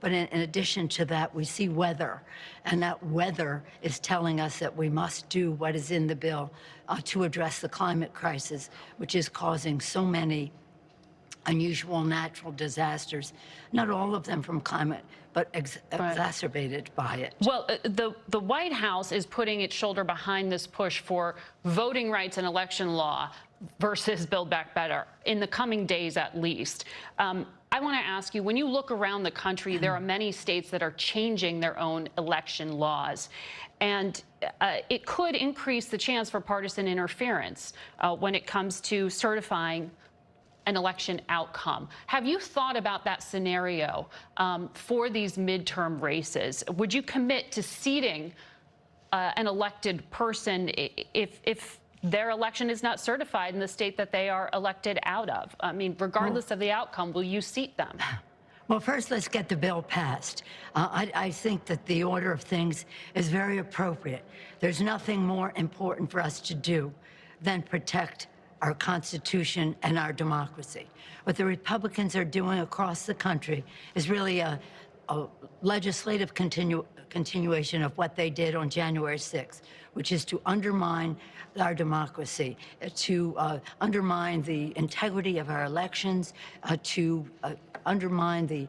But in addition to that, we see weather, and that weather is telling us that we must do what is in the bill to address the climate crisis, which is causing so many unusual natural disasters, not all of them from climate, but exacerbated by it. Well, the White House is putting its shoulder behind this push for voting rights and election law versus Build Back Better in the coming days, at least. I want to ask you, when you look around the country, there are many states that are changing their own election laws. And it could increase the chance for partisan interference when it comes to certifying an election outcome. Have you thought about that scenario for these midterm races? Would you commit to seating an elected person if their election is not certified in the state that they are elected out of? I mean, regardless of the outcome, will you seat them? Well, first, let's get the bill passed. I think that the order of things is very appropriate. There's nothing more important for us to do than protect our Constitution and our democracy. What the Republicans are doing across the country is really a legislative continuation of what they did on January 6th, which is to undermine our democracy, to undermine the integrity of our elections, to undermine the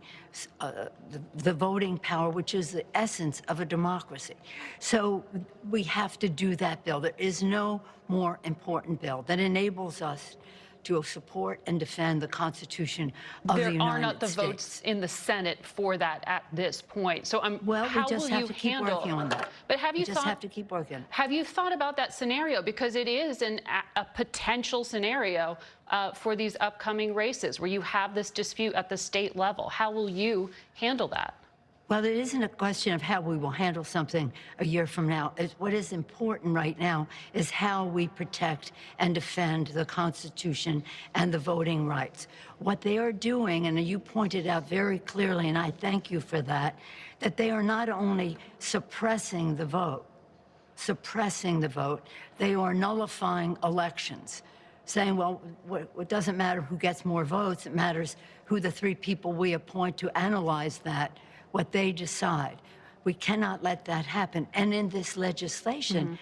voting power, which is the essence of a democracy. So we have to do that bill. There is no more important bill that enables us to support and defend the Constitution of the United States. There are not the votes in the Senate for that at this point. So well, we just have to keep working on that. But have you just have to keep working. Have you thought about that scenario? Because it is a potential scenario for these upcoming races where you have this dispute at the state level. How will you handle that? Well, it isn't a question of how we will handle something a year from now. What is important right now is how we protect and defend the Constitution and the voting rights. What they are doing, and you pointed out very clearly, and I thank you for that, that they are not only suppressing the vote, they are nullifying elections, saying, well, it doesn't matter who gets more votes, it matters who the three people we appoint to analyze that, what they decide. We cannot let that happen. And in this legislation,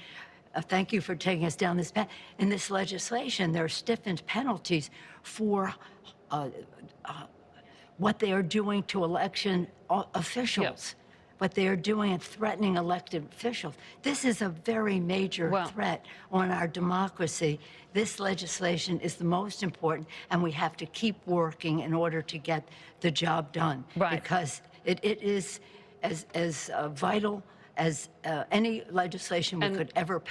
thank you for taking us down this path. In this legislation, there are stiffened penalties for what they are doing to election officials, what they are doing and threatening elected officials. This is a very major threat on our democracy. This legislation is the most important, and we have to keep working in order to get the job done. Because it is as vital as any legislation we could ever pass.